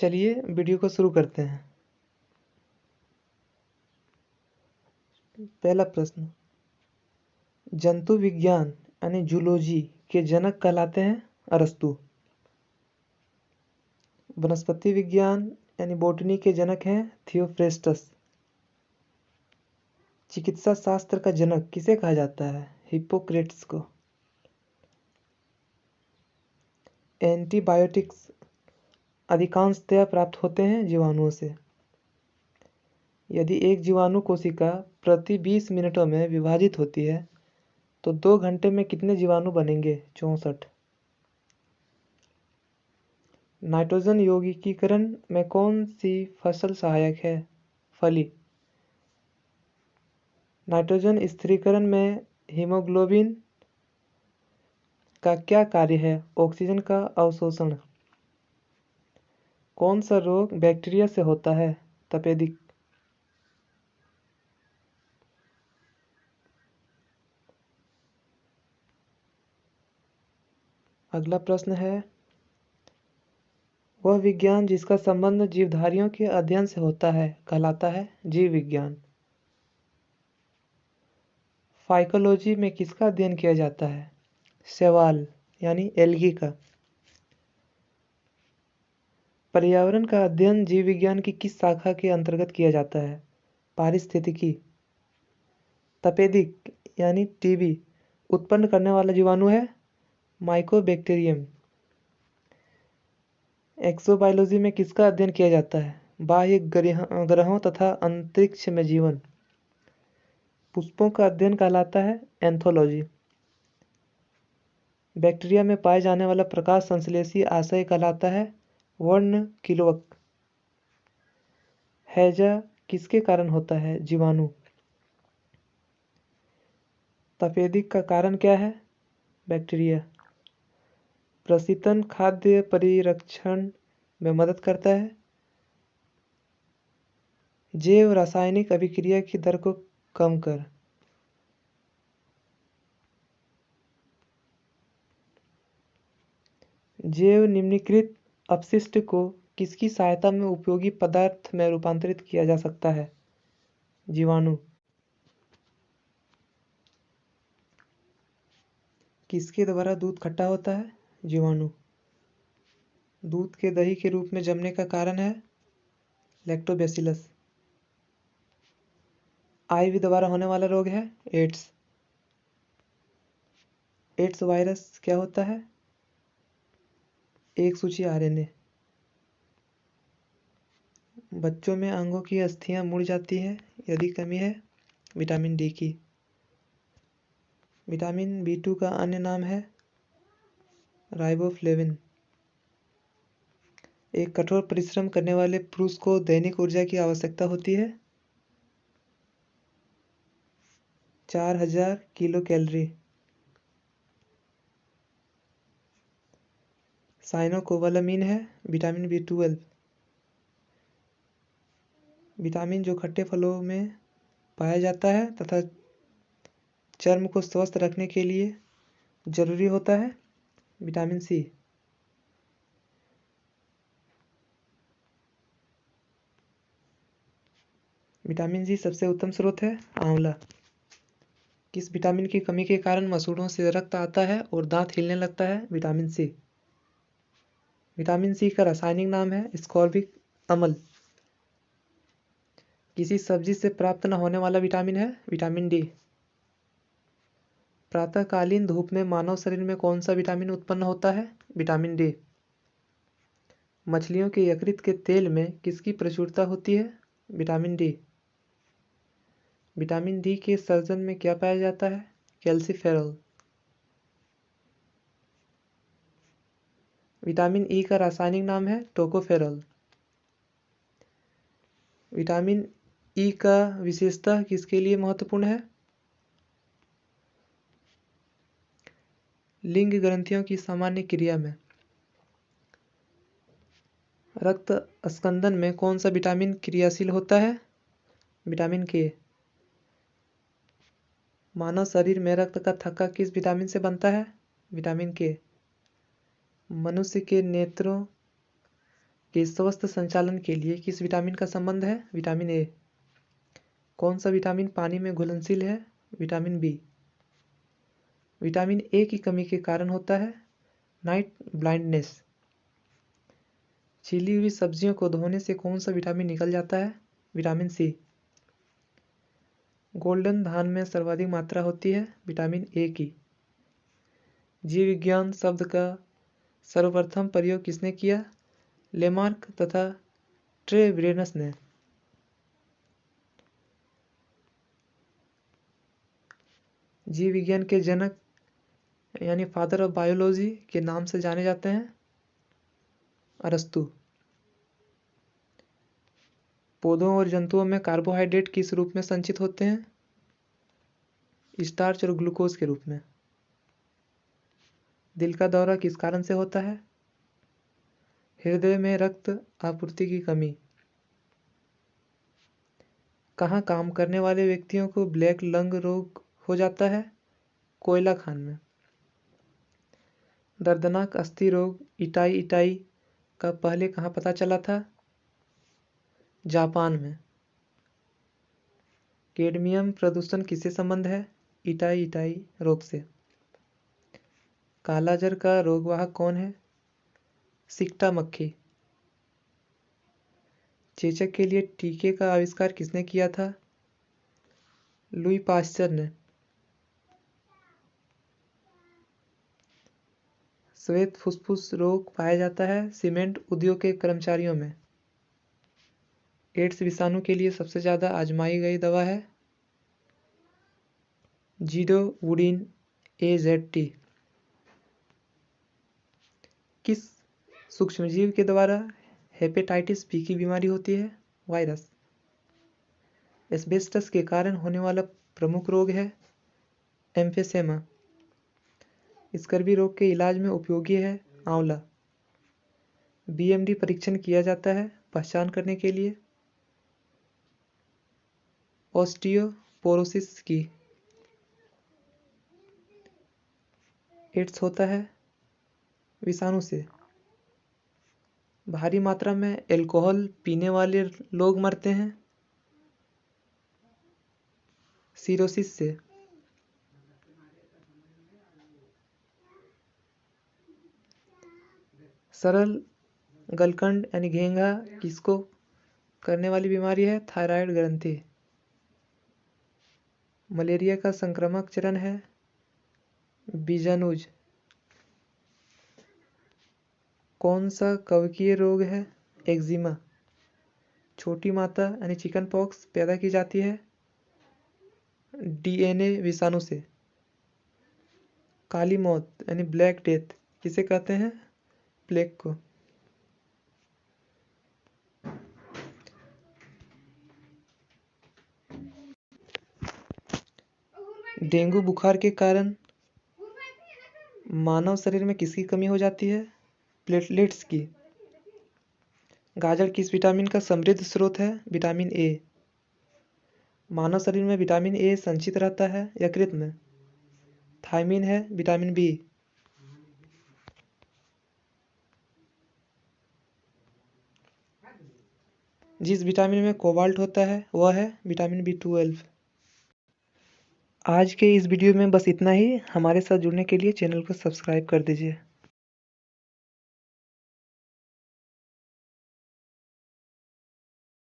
चलिए वीडियो को शुरू करते हैं। पहला प्रश्न, जंतु विज्ञान यानी जूलॉजी के जनक कहलाते हैं अरस्तु। वनस्पति विज्ञान यानी बॉटनी के जनक हैं थियोफ्रेस्टस। चिकित्सा शास्त्र का जनक किसे कहा जाता है? हिप्पोक्रेट्स को। एंटीबायोटिक्स अधिकांशतया प्राप्त होते हैं जीवाणुओं से। यदि एक जीवाणु कोशिका प्रति 20 मिनटों में विभाजित होती है तो 2 घंटे में कितने जीवाणु बनेंगे? 64। नाइट्रोजन यौगिकीकरण में कौन सी फसल सहायक है? फली। नाइट्रोजन स्थिरीकरण में हीमोग्लोबिन का क्या कार्य है? ऑक्सीजन का अवशोषण। कौन सा रोग बैक्टीरिया से होता है? तपेदिक। अगला प्रश्न है, वह विज्ञान जिसका संबंध जीवधारियों के अध्ययन से होता है कहलाता है जीव विज्ञान। फाइकोलॉजी में किसका अध्ययन किया जाता है? शैवाल यानी एल्गी का। पर्यावरण का अध्ययन जीव विज्ञान की किस शाखा के अंतर्गत किया जाता है? पारिस्थितिकी। तपेदिक यानी टीबी उत्पन्न करने वाला जीवाणु है माइकोबैक्टीरियम। एक्सोबायोलॉजी में किसका अध्ययन किया जाता है? बाह्य ग्रहों तथा अंतरिक्ष में जीवन। पुष्पों का अध्ययन कहलाता है एंथोलॉजी। बैक्टीरिया में पाए जाने वाला प्रकाश संश्लेषी आशय कहलाता है वर्णकिलवक। हैजा किसके कारण होता है? जीवाणु। तपेदिक का कारण क्या है? बैक्टीरिया। प्रशीतन खाद्य परिरक्षण में मदद करता है। जैव रासायनिक अभिक्रिया की दर को कम कर। जैव निम्नीकृत अपशिष्ट को किसकी सहायता में उपयोगी पदार्थ में रूपांतरित किया जा सकता है? जीवाणु। किसके द्वारा दूध खट्टा होता है? जीवाणु। दूध के दही के रूप में जमने का कारण है लैक्टोबैसिलस। आईवी द्वारा होने वाला रोग है एड्स। एड्स वायरस क्या होता है? एक सूची आरएनए। बच्चों में अंगों की अस्थियां मुड़ जाती है यदि कमी है विटामिन डी की। विटामिन B2 का अन्य नाम है राइबोफ्लेविन। एक कठोर परिश्रम करने वाले पुरुष को दैनिक ऊर्जा की आवश्यकता होती है 4000 किलो कैलोरी। साइनोकोबालामिन है विटामिन B12। विटामिन जो खट्टे फलों में पाया जाता है तथा चर्म को स्वस्थ रखने के लिए जरूरी होता है विटामिन सी। विटामिन सी सबसे उत्तम स्रोत है आंवला। किस विटामिन की कमी के कारण मसूड़ों से रक्त आता है और दांत हिलने लगता है? Vitamin C. विटामिन सी का रासायनिक नाम है स्कॉर्बिक अम्ल। किसी सब्जी से प्राप्त न होने वाला विटामिन है विटामिन डी। प्रातःकालीन धूप में मानव शरीर में कौन सा विटामिन उत्पन्न होता है? Vitamin D. मछलियों के यकृत के तेल में किसकी प्रचुरता होती है? Vitamin D. विटामिन डी के सर्जन में क्या पाया जाता है? कैल्सीफेरॉल। विटामिन ई का रासायनिक नाम है टोकोफेरॉल। विटामिन ई का विशेषता किसके लिए महत्वपूर्ण है? लिंग ग्रंथियों की सामान्य क्रिया में। रक्त स्कंदन में कौन सा विटामिन क्रियाशील होता है? विटामिन के। मानव शरीर में रक्त का थक्का किस विटामिन से बनता है? विटामिन के। मनुष्य के नेत्रों के स्वस्थ संचालन के लिए किस विटामिन का संबंध है? Vitamin A. कौन सा विटामिन पानी में घुलनशील है? Vitamin B. विटामिन ए की कमी के कारण होता है नाइट ब्लाइंडनेस। छिली हुई सब्जियों को धोने से कौन सा विटामिन निकल जाता है? Vitamin C. गोल्डन धान में सर्वाधिक मात्रा होती है विटामिन ए की। जीव विज्ञान शब्द का सर्वप्रथम प्रयोग किसने किया? लेमार्क तथा ट्रेवेरनस ने। जीव विज्ञान के जनक यानी फादर ऑफ बायोलॉजी के नाम से जाने जाते हैं अरस्तु। पौधों और जंतुओं में कार्बोहाइड्रेट किस रूप में संचित होते हैं? स्टार्च और ग्लूकोज के रूप में। दिल का दौरा किस कारण से होता है? हृदय में रक्त आपूर्ति की कमी। कहाँ काम करने वाले व्यक्तियों को ब्लैक लंग रोग हो जाता है? कोयला खान में। दर्दनाक अस्थि रोग इटाई इटाई का पहले कहाँ पता चला था? जापान में। कैडमियम प्रदूषण किससे संबंध है? इटाई इटाई रोग से। कालाजार का रोगवाहक कौन है? सिक्टा मक्खी। चेचक के लिए टीके का आविष्कार किसने किया था? लुई पाश्चर ने। श्वेत फुसफुस रोग पाया जाता है सीमेंट उद्योग के कर्मचारियों में। एड्स विषाणु के लिए सबसे ज़्यादा आजमाई गई दवा है जीडोवुडिन AZT। किस सूक्ष्मजीव के द्वारा हेपेटाइटिस बी की बीमारी होती है? वायरस। एस्बेस्टस के कारण होने वाला प्रमुख रोग है एम्फेसेमा। स्कर्वी रोग के इलाज में उपयोगी है आंवला। BMD परीक्षण किया जाता है पहचान करने के लिए ऑस्टियोपोरोसिस की। एड्स होता है विषाणु से। भारी मात्रा में अल्कोहल पीने वाले लोग मरते हैं सिरोसिस से। सरल गलकंड यानी घेंघा किसको करने वाली बीमारी है? थायराइड ग्रंथि। मलेरिया का संक्रामक चरण है बीजाणुज। कौन सा कवकीय रोग है? एक्जिमा। छोटी माता यानी चिकन पॉक्स पैदा की जाती है DNA विषाणु से। काली मौत यानी ब्लैक डेथ किसे कहते हैं? प्लेग को। डेंगू बुखार के कारण मानव शरीर में किसकी कमी हो जाती है? प्लेटलेट्स की। गाजर किस विटामिन का समृद्ध स्रोत है? Vitamin A. मानव शरीर में विटामिन ए संचित रहता है यकृत में। थायमिन है विटामिन बी। जिस विटामिन में कोबाल्ट होता है वह है विटामिन B12। आज के इस वीडियो में बस इतना ही। हमारे साथ जुड़ने के लिए चैनल को सब्सक्राइब कर दीजिए।